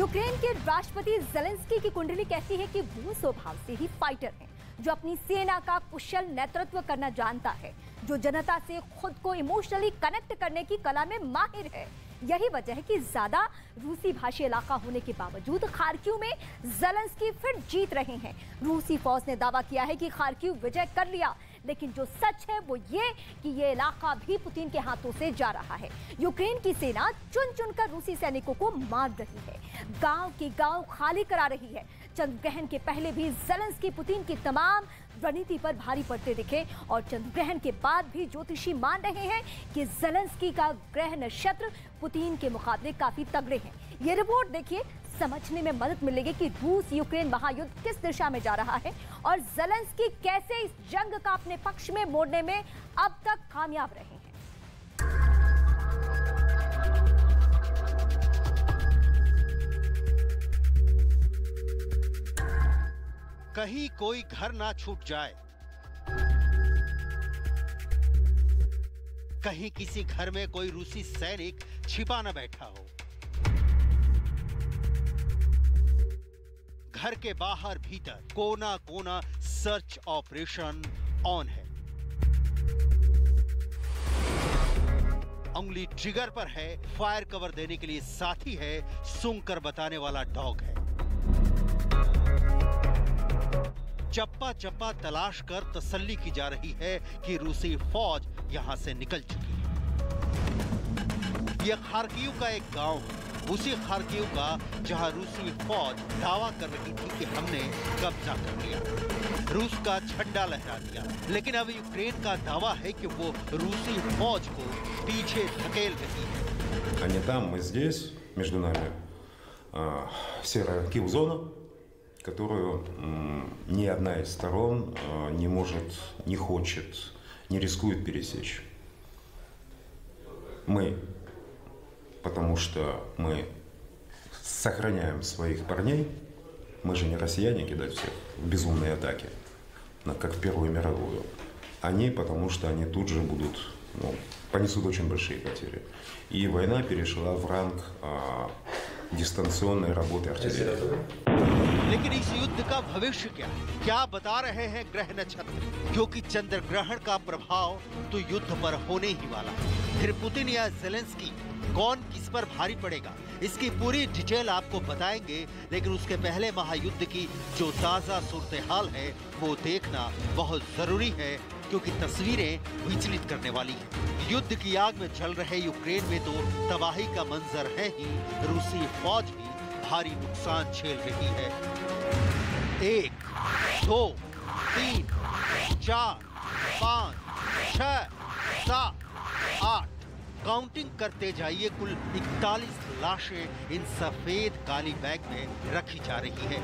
Ukraine के राष्ट्रपति Zelensky की कुंडली कहती है कि वो स्वभाव से ही फाइटर हैं, जो अपनी सेना का कुशल नेतृत्व करना जानता है, जो जनता से खुद को इमोशनली कनेक्ट करने की कला में माहिर है। यही वजह है कि ज्यादा रूसी भाषी इलाका होने के बावजूद खार्किव में ज़ेलेंस्की फिर जीत रहे हैं। रूसी फौज ने दावा किया है कि खार्किव विजय कर लिया, लेकिन जो सच है वो ये कि ये इलाका भी पुतिन के हाथों से जा रहा है। यूक्रेन की सेना चुन चुनकर रूसी सैनिकों को मार रही है, गांव के गांव खाली करा रही है। चंद्रग्रहण के पहले भी ज़ेलेंस्की पुतिन की तमाम रणनीति पर भारी पड़ते दिखे और चंद्रग्रहण के बाद भी ज्योतिषी मान रहे हैं कि ज़ेलेंस्की का ग्रह नक्षत्र पुतिन के मुकाबले काफी तगड़े हैं। ये रिपोर्ट देखिए, समझने में मदद मिलेगी कि रूस यूक्रेन महायुद्ध किस दिशा में जा रहा है और ज़ेलेंस्की कैसे इस जंग का अपने पक्ष में मोड़ने में अब तक कामयाब रहे हैं। कहीं कोई घर ना छूट जाए, कहीं किसी घर में कोई रूसी सैनिक छिपा न बैठा हो। घर के बाहर भीतर कोना कोना सर्च ऑपरेशन ऑन है। उंगली ट्रिगर पर है, फायर कवर देने के लिए साथी है, सूंघकर बताने वाला डॉग है। चप्पा चप्पा तलाश कर तसल्ली की जा रही है कि रूसी फौज यहां से निकल चुकी है। यह खार्किव का एक गांव है, उसी खार्किव का जहां रूसी फौज दावा कर रही थी कि हमने कब्जा कर लिया, रूस का झंडा लहरा दिया। लेकिन अब यूक्रेन का दावा है कि वो रूसी फौज को पीछे धकेल रही है। Они там, мы здесь, между нами серая килл-зона, которую ни одна из сторон не может, не хочет, не рискует пересечь. Мы, потому что мы сохраняем своих парней, мы же не россияне кидать всех в безумные атаки, как в Первую мировую. Они, потому что они тут же будут, понесут очень большие потери. И война перешла в ранг дистанционной работы артиллерии. लेकिन इस युद्ध का भविष्य क्या बता रहे हैं ग्रह नक्षत्र? क्योंकि चंद्र ग्रहण का प्रभाव तो युद्ध पर होने ही वाला है। फिर पुतिन या ज़ेलेंस्की कौन किस पर भारी पड़ेगा, इसकी पूरी डिटेल आपको बताएंगे। लेकिन उसके पहले महायुद्ध की जो ताजा सूरत-ए-हाल है वो देखना बहुत जरूरी है, क्योंकि तस्वीरें विचलित करने वाली हैं। युद्ध की आग में जल रहे यूक्रेन में तो तबाही का मंजर है ही, रूसी फौज भी भारी नुकसान झेल रही है। 1, 2, 3, 4, 5, 6, 7, 8 काउंटिंग करते जाइए। कुल 41 लाशें इन सफेद काली बैग में रखी जा रही है।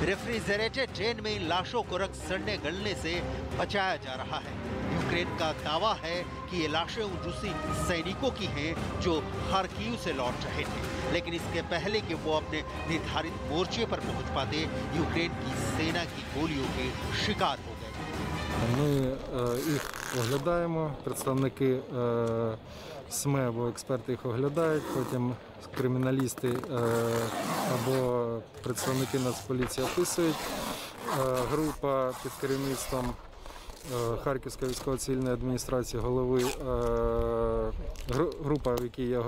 रेफ्रिजरेटेड ट्रेन में इन लाशों को रख सड़ने गलने से बचाया जा रहा है। यूक्रेन का दावा है कि ये लाशें उन रूसी सैनिकों की हैं जो खार्किव से लौट रहे थे, लेकिन इसके पहले कि वो अपने निर्धारित मोर्चे पर पहुंच पाते, यूक्रेन की सेना की गोलियों के शिकार हो गए। Ми їх оглядаємо, представники СМЕ або експерти їх оглядають, потім криміналісти або представники Нацполіції описують. Група під керівництвом Харківської військово-цивільної адміністрації голови, група, в якій є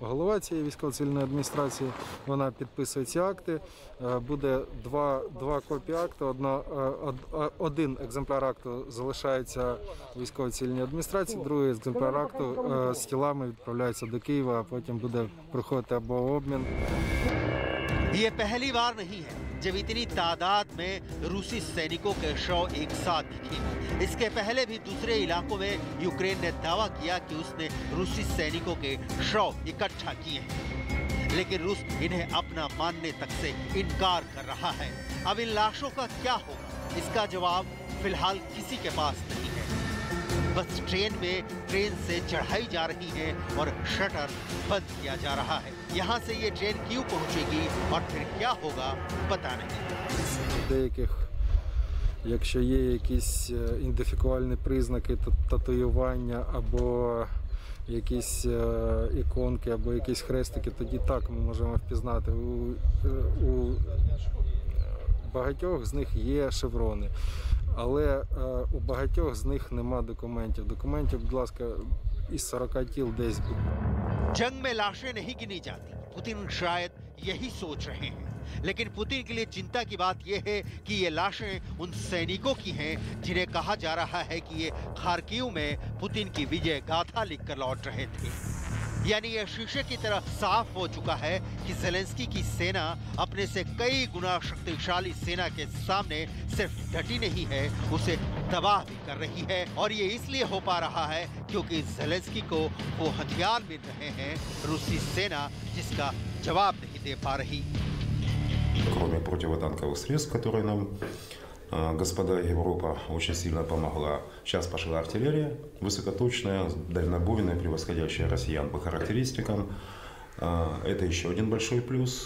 голова цієї військово-цивільної адміністрації, вона підписує ці акти. Буде два копії акту, один екземпляр акту залишається в військово-цивільній адміністрації, другий екземпляр акту з тілами відправляється до Києва, а потім буде проходити або обмін. ये पहली बार नहीं है जब इतनी तादाद में रूसी सैनिकों के शव एक साथ दिखे। इसके पहले भी दूसरे इलाकों में यूक्रेन ने दावा किया कि उसने रूसी सैनिकों के शव इकट्ठा किए हैं, लेकिन रूस इन्हें अपना मानने तक से इनकार कर रहा है। अब इन लाशों का क्या होगा, इसका जवाब फिलहाल किसी के पास नहीं है। बस ट्रेन से चढ़ाई जा रही है और शटर बंद किया जा रहा है। यहाँ से ये ट्रेन क्यों पहुँचेगी और फिर क्या होगा पता नहीं। Деяких, якщо є якісь ідентифікувальні признаки татуювання або якісь іконки або якісь хрестики, тоді так ми можемо впізнати. У багатьох з них є шеврони, але у багатьох з них нема документів. Документів, будь ласка, із 40 тіл десь. जंग में लाशें नहीं गिनी जाती, पुतिन शायद यही सोच रहे हैं। लेकिन पुतिन के लिए चिंता की बात यह है कि ये लाशें उन सैनिकों की हैं जिन्हें कहा जा रहा है कि ये खार्किव में पुतिन की विजय गाथा लिखकर लौट रहे थे। यानी यह शीशे की तरह साफ हो चुका है कि ज़ेलेंस्की की सेना अपने से कई गुना शक्तिशाली सेना के सामने सिर्फ डटी नहीं है, उसे तबाह भी कर रही है। और ये इसलिए हो पा रहा है क्योंकि ज़ेलेंस्की को वो हथियार मिल रहे हैं रूसी सेना जिसका जवाब नहीं दे पा रही। Кроме противотанковых средств, которые нам господа Европа очень сильно помогла, сейчас пошла артиллерия высокоточная, дальнобойная, превосходящая россиян по характеристикам. Это еще один большой плюс.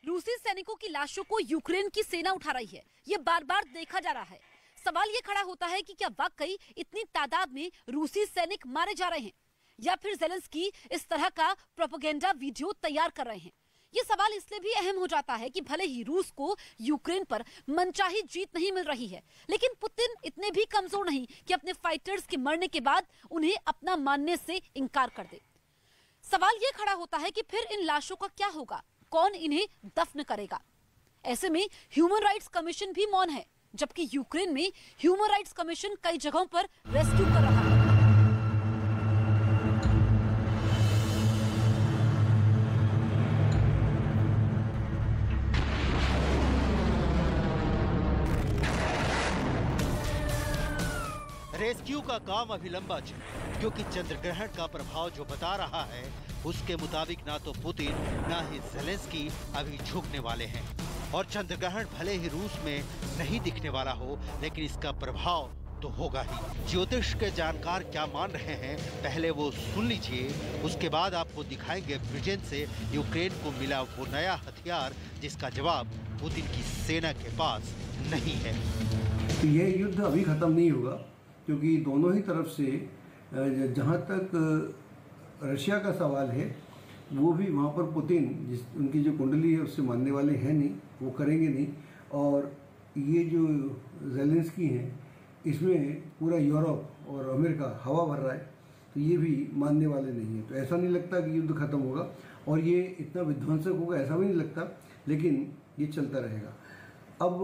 रूसी सैनिकों की लाशों को यूक्रेन की सेना उठा रही है, ये बार बार देखा जा रहा है। सवाल ये खड़ा होता है कि क्या वाकई इतनी तादाद में रूसी सैनिक मारे जा रहे हैं या फिर ज़ेलेंस्की इस तरह का प्रोपेगेंडा वीडियो तैयार कर रहे हैं। ये सवाल इसलिए भी अहम हो जाता है कि भले ही रूस को यूक्रेन पर मनचाही जीत नहीं मिल रही है, लेकिन पुतिन इतने भी कमजोर नहीं कि अपने फाइटर्स के मरने के बाद उन्हें अपना मानने से इनकार कर दे। सवाल ये खड़ा होता है कि फिर इन लाशों का क्या होगा, कौन इन्हें दफन करेगा। ऐसे में ह्यूमन राइट्स कमीशन भी मौन है, जबकि यूक्रेन में ह्यूमन राइट्स कमीशन कई जगहों पर रेस्क्यू कर रहा है। रेस्क्यू का काम अभी लंबा चले क्योंकि चंद्र ग्रहण का प्रभाव जो बता रहा है उसके मुताबिक ना तो पुतिन ना ही ज़ेलेंस्की अभी झुकने वाले हैं। और चंद्र ग्रहण भले ही रूस में नहीं दिखने वाला हो, लेकिन इसका प्रभाव तो होगा ही। ज्योतिष के जानकार क्या मान रहे हैं पहले वो सुन लीजिए, उसके बाद आपको दिखाएंगे ब्रिटेन से यूक्रेन को मिला वो नया हथियार जिसका जवाब पुतिन की सेना के पास नहीं है। तो ये युद्ध अभी खत्म नहीं होगा क्योंकि दोनों ही तरफ से जहाँ तक रशिया का सवाल है वो भी वहाँ पर पुतिन जिस उनकी जो कुंडली है उससे मानने वाले हैं नहीं, वो करेंगे नहीं। और ये जो ज़ेलेंस्की हैं इसमें पूरा यूरोप और अमेरिका हवा भर रहा है, तो ये भी मानने वाले नहीं हैं। तो ऐसा नहीं लगता कि युद्ध खत्म होगा और ये इतना विध्वंसक होगा, ऐसा भी नहीं लगता, लेकिन ये चलता रहेगा। अब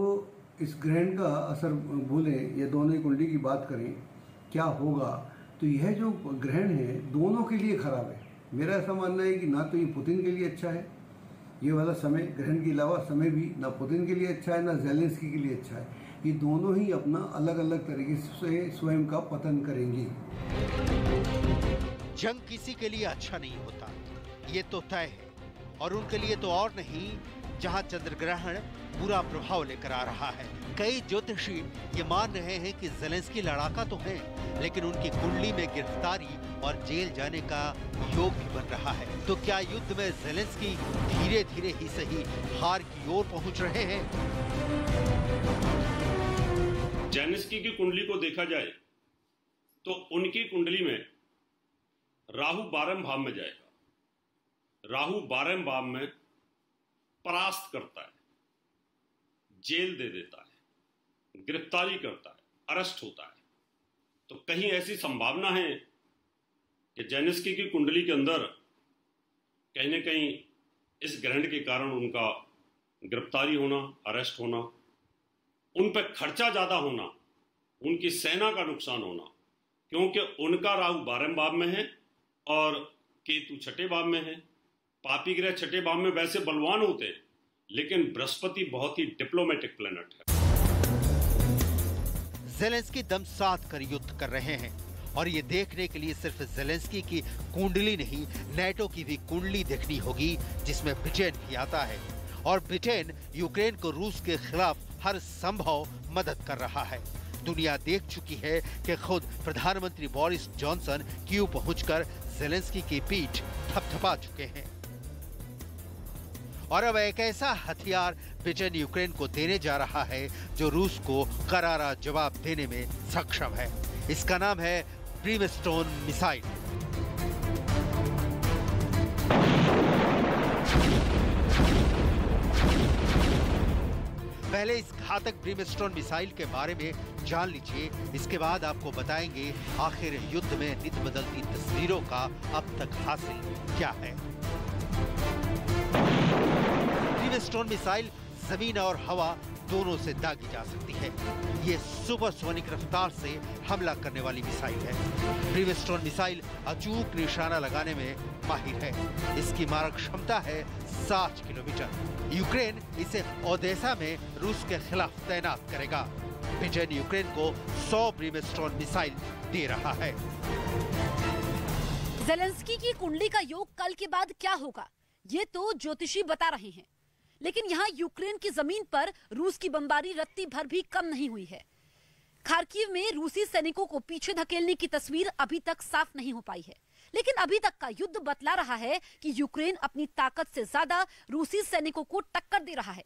इस ग्रहण का असर बोलें या दोनों ही कुंडली की बात करें क्या होगा, तो यह जो ग्रहण है दोनों के लिए खराब है। मेरा ऐसा मानना है कि ना तो ये पुतिन के लिए अच्छा है, ये वाला समय ग्रहण के अलावा समय भी ना पुतिन के लिए अच्छा है ना ज़ेलेंस्की के लिए अच्छा है। ये दोनों ही अपना अलग अलग तरीके से स्वयं का पतन करेंगे। जंग किसी के लिए अच्छा नहीं होता, ये तो तय है। और उनके लिए तो और नहीं जहां चंद्र ग्रहण बुरा प्रभाव लेकर आ रहा है। कई ज्योतिषी ये मान रहे हैं कि ज़ेलेंस्की लड़ाका तो है, लेकिन उनकी कुंडली में गिरफ्तारी और जेल जाने का योग भी बन रहा है। तो क्या युद्ध में ज़ेलेंस्की धीरे धीरे ही सही हार की ओर पहुंच रहे हैं? ज़ेलेंस्की की कुंडली को देखा जाए तो उनकी कुंडली में राहु 12वें भाव में जाएगा। राहु 12वें भाव में परास्त करता है, जेल दे देता है, गिरफ्तारी करता है, अरेस्ट होता है। तो कहीं ऐसी संभावना है कि ज़ेलेंस्की की कुंडली के अंदर कहीं न कहीं इस ग्रहण के कारण उनका गिरफ्तारी होना, अरेस्ट होना, उन पर खर्चा ज़्यादा होना, उनकी सेना का नुकसान होना, क्योंकि उनका राहु 12वें भाव में है और केतु 6ठे भाव में है। पापी ग्रह 6ठे भाव में वैसे बलवान होते हैं, लेकिन बृहस्पति बहुत ही डिप्लोमेटिक प्लेनेट है। ज़ेलेंस्की दम साध कर युद्ध कर रहे हैं और ये देखने के लिए सिर्फ ज़ेलेंस्की की कुंडली नहीं, नेटो की भी कुंडली देखनी होगी जिसमें ब्रिटेन भी आता है। और ब्रिटेन यूक्रेन को रूस के खिलाफ हर संभव मदद कर रहा है। दुनिया देख चुकी है कि खुद प्रधानमंत्री बोरिस जॉनसन कीव पहुंचकर ज़ेलेंस्की की पीठ थपथपा चुके हैं। और अब एक ऐसा हथियार ब्रिटेन यूक्रेन को देने जा रहा है जो रूस को करारा जवाब देने में सक्षम है। इसका नाम है ब्रीमस्टोन मिसाइल। पहले इस घातक ब्रिमस्टोन मिसाइल के बारे में जान लीजिए। इसके बाद आपको बताएंगे आखिर युद्ध में नित बदलती तस्वीरों का अब तक हासिल क्या है। ब्रिमस्टोन मिसाइल जमीन और हवा दोनों से दागी जा सकती है। ये सुपरसोनिक रफ्तार से हमला करने वाली मिसाइल है। ब्रिमस्टोन मिसाइल अचूक निशाना लगाने में माहिर है। इसकी मारक क्षमता है 60 किलोमीटर। यूक्रेन इसे ओडेसा में रूस के खिलाफ तैनात करेगा। ब्रिटेन यूक्रेन को 100 ब्रिमस्टोन मिसाइल दे रहा है। ज़ेलेंस्की की कुंडली का योग कल के बाद क्या होगा, ये तो ज्योतिषी बता रहे हैं। लेकिन यहाँ यूक्रेन की जमीन पर रूस की बमबारी रत्ती भर भी कम नहीं हुई है। खार्किव में रूसी सैनिकों को पीछे धकेलने की तस्वीर अभी तक साफ नहीं हो पाई है। लेकिन अभी तक का युद्ध बतला रहा है कि यूक्रेन अपनी ताकत से ज्यादा रूसी सैनिकों को टक्कर दे रहा है।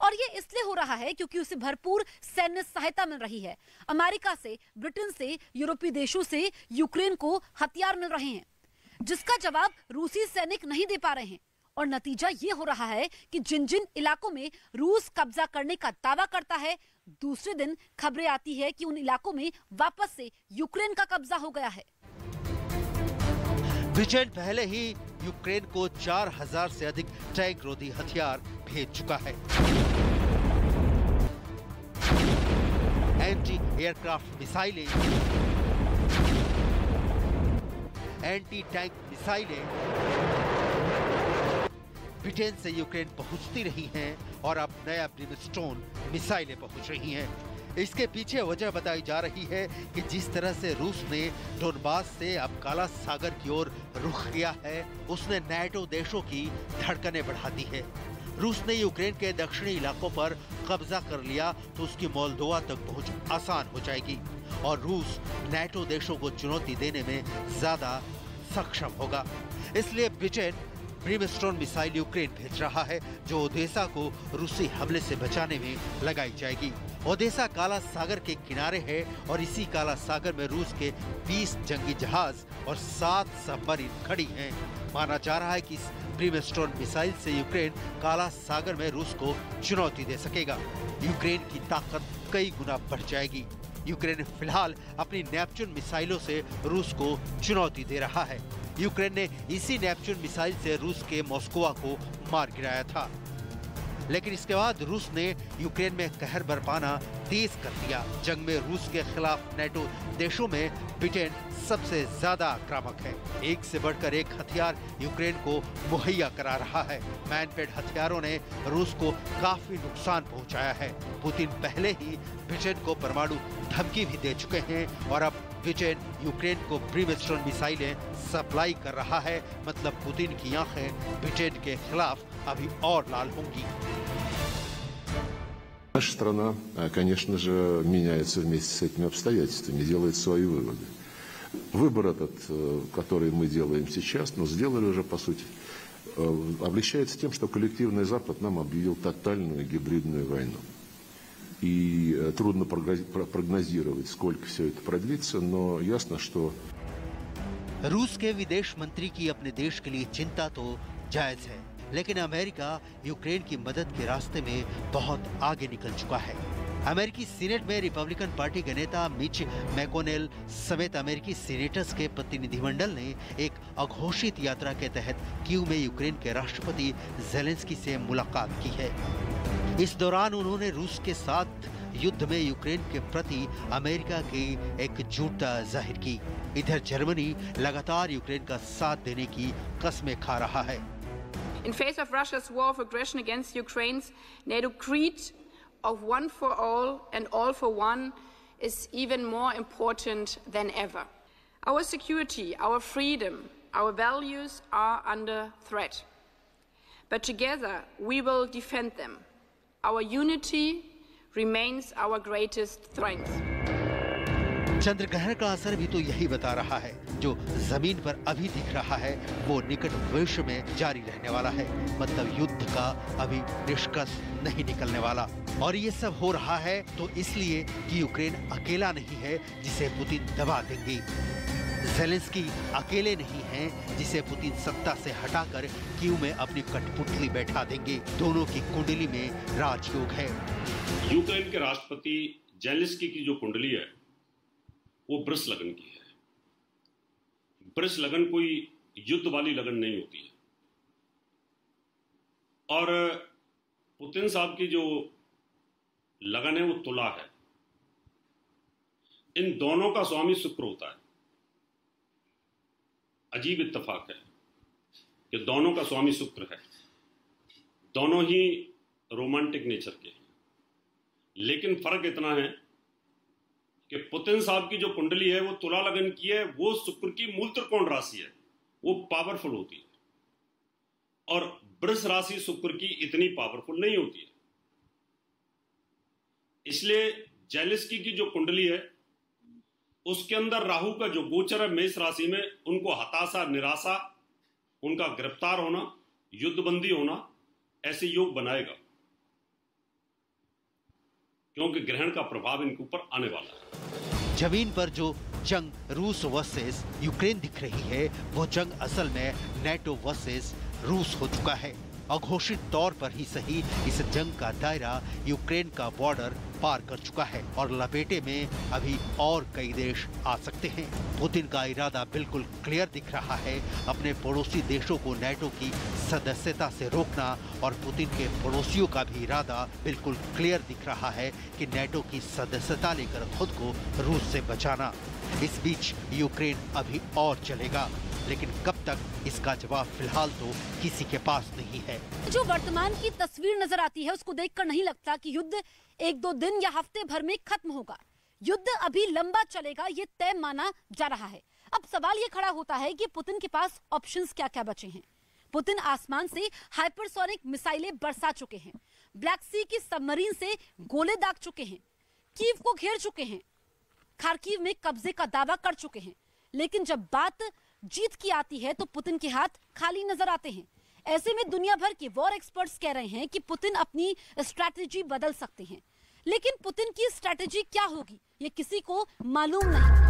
और ये इसलिए हो रहा है क्योंकि उसे भरपूर सैन्य सहायता मिल रही है। अमेरिका से, ब्रिटेन से, यूरोपीय देशों से यूक्रेन को हथियार मिल रहे हैं, जिसका जवाब रूसी सैनिक नहीं दे पा रहे हैं। और नतीजा ये हो रहा है कि जिन जिन इलाकों में रूस कब्जा करने का दावा करता है, दूसरे दिन खबरें आती है कि उन इलाकों में वापस से यूक्रेन का कब्जा हो गया है। ब्रिटेन पहले ही यूक्रेन को 4000 से अधिक टैंक रोधी हथियार भेज चुका है। एंटी एयरक्राफ्ट मिसाइलें, एंटी टैंक मिसाइलें ब्रिटेन से यूक्रेन पहुंचती रही हैं और अब नया ब्रिमस्टोन मिसाइलें पहुंच रही हैं। इसके पीछे वजह बताई जा रही है कि जिस तरह से रूस ने डोनबास से अब काला सागर की ओर रुख किया है, उसने नाटो देशों की धड़कनें बढ़ा दी है। रूस ने यूक्रेन के दक्षिणी इलाकों पर कब्जा कर लिया तो उसकी मोल्दोवा तक पहुंच आसान हो जाएगी और रूस नाटो देशों को चुनौती देने में ज्यादा सक्षम होगा। इसलिए ब्रिटेन ब्रिमस्टोन मिसाइल यूक्रेन भेज रहा है, जो ओडेसा को रूसी हमले से बचाने में लगाई जाएगी। ओडेसा काला सागर के किनारे है और इसी काला सागर में रूस के 20 जंगी जहाज और 7 सबमरीन खड़ी हैं। माना जा रहा है कि इस ब्रिमस्टोन मिसाइल से यूक्रेन काला सागर में रूस को चुनौती दे सकेगा। यूक्रेन की ताकत कई गुना बढ़ जाएगी। यूक्रेन फिलहाल अपनी नेपच्यून मिसाइलों से रूस को चुनौती दे रहा है। यूक्रेन ने इसी नेपच्यून मिसाइल से रूस के मॉस्कोवा को मार गिराया था, लेकिन इसके बाद रूस ने यूक्रेन में कहर बरपाना तेज कर दिया। जंग में रूस के खिलाफ नाटो देशों में ब्रिटेन सबसे ज्यादा आक्रामक है। एक से बढ़कर एक हथियार यूक्रेन को मुहैया करा रहा है। मैनपेड हथियारों ने रूस को काफी नुकसान पहुंचाया है। पुतिन पहले ही ब्रिटेन को परमाणु धमकी भी दे चुके हैं और अब ब्रिटेन यूक्रेन को ब्रिमस्टोन मिसाइलें सप्लाई कर रहा है। मतलब पुतिन की आंखें ब्रिटेन के खिलाफ अभी और लाल होंगी। Наша страна, конечно же, меняется вместе с этими обстоятельствами, делает свои выводы. Выбор этот, который мы делаем сейчас, но сделали уже, по сути, облегчается тем, что коллективный Запад нам объявил тотальную гибридную войну. И трудно прогнозировать, сколько все это продлится, но ясно, что... रूस के विदेश मंत्री की अपने देश के लिए चिंता तो जायज है, लेकिन अमेरिका यूक्रेन की मदद के रास्ते में बहुत आगे निकल चुका है। अमेरिकी सीनेट में रिपब्लिकन पार्टी के नेता मिच मैकोनेल समेत अमेरिकी सीनेटर्स के प्रतिनिधिमंडल ने एक अघोषित यात्रा के तहत कीव में यूक्रेन के राष्ट्रपति ज़ेलेंस्की से मुलाकात की है। इस दौरान उन्होंने रूस के साथ युद्ध में यूक्रेन के प्रति अमेरिका की एकजुटता जाहिर की। इधर जर्मनी लगातार यूक्रेन का साथ देने की कस्में खा रहा है। In face of Russia's war of aggression against Ukraine's NATO creed of one for all and all for one is even more important than ever. Our security, our freedom, our values are under threat. But together we will defend them. Our unity remains our greatest strength. चंद्रग्रहण का असर भी तो यही बता रहा है। जो जमीन पर अभी दिख रहा है वो निकट भविष्य में जारी रहने वाला है। मतलब युद्ध का अभी निष्कर्ष नहीं निकलने वाला। और ये सब हो रहा है तो इसलिए कि यूक्रेन अकेला नहीं है जिसे पुतिन दबा देंगे। ज़ेलेंस्की अकेले नहीं हैं जिसे पुतिन सत्ता से हटाकर कीव में अपनी कठपुतली बैठा देंगे। दोनों की कुंडली में राजयोग है। यूक्रेन के राष्ट्रपति ज़ेलेंस्की की जो कुंडली है वो वृष लगन की है। वृष लगन कोई युद्ध वाली लगन नहीं होती है। और पुतिन साहब की जो लगन है वो तुला है। इन दोनों का स्वामी शुक्र होता है। अजीब इत्तेफाक है कि दोनों का स्वामी शुक्र है। दोनों ही रोमांटिक नेचर के हैं, लेकिन फर्क इतना है कि पुतिन साहब की जो कुंडली है वो तुला लगन की है, वो शुक्र की मूल त्रिकोण राशि है, वो पावरफुल होती है। और वृष राशि शुक्र की इतनी पावरफुल नहीं होती है। इसलिए ज़ेलेंस्की की जो कुंडली है उसके अंदर राहु का जो गोचर है मेष राशि में, उनको हताशा, निराशा, उनका गिरफ्तार होना, युद्धबंदी होना, ऐसे योग बनाएगा, क्योंकि ग्रहण का प्रभाव इनके ऊपर आने वाला है। जमीन पर जो जंग रूस वर्सेस यूक्रेन दिख रही है वो जंग असल में नेटो वर्सेस रूस हो चुका है। अघोषित तौर पर ही सही इस जंग का दायरा यूक्रेन का बॉर्डर पार कर चुका है और लपेटे में अभी और कई देश आ सकते हैं। पुतिन का इरादा बिल्कुल क्लियर दिख रहा है, अपने पड़ोसी देशों को नेटो की सदस्यता से रोकना, और पुतिन के पड़ोसियों का भी इरादा बिल्कुल क्लियर दिख रहा है कि नेटो की सदस्यता लेकर खुद को रूस से बचाना। इस बीच यूक्रेन अभी और चलेगा, लेकिन कब तक इसका जवाब फिलहाल तो किसी के पास नहीं है। जो वर्तमान की तस्वीर नजर आती है उसको देखकर नहीं लगता कि युद्ध एक दो दिन या हफ्ते भर में खत्म होगा। युद्ध अभी लंबा चलेगा, ये तय माना जा रहा है। अब सवाल ये खड़ा होता है कि पुतिन के पास ऑप्शंस क्या क्या बचे हैं। पुतिन आसमान से हाइपरसोनिक मिसाइलें बरसा चुके हैं, ब्लैक सी की सबमरीन से गोले दाग चुके हैं, कीव को घेर चुके हैं, खार्किव में कब्जे का दावा कर चुके हैं। लेकिन जब बात जीत की आती है तो पुतिन के हाथ खाली नजर आते हैं। ऐसे में दुनिया भर के वॉर एक्सपर्ट्स कह रहे हैं कि पुतिन अपनी स्ट्रैटेजी बदल सकते हैं, लेकिन पुतिन की स्ट्रैटेजी क्या होगी ये किसी को मालूम नहीं।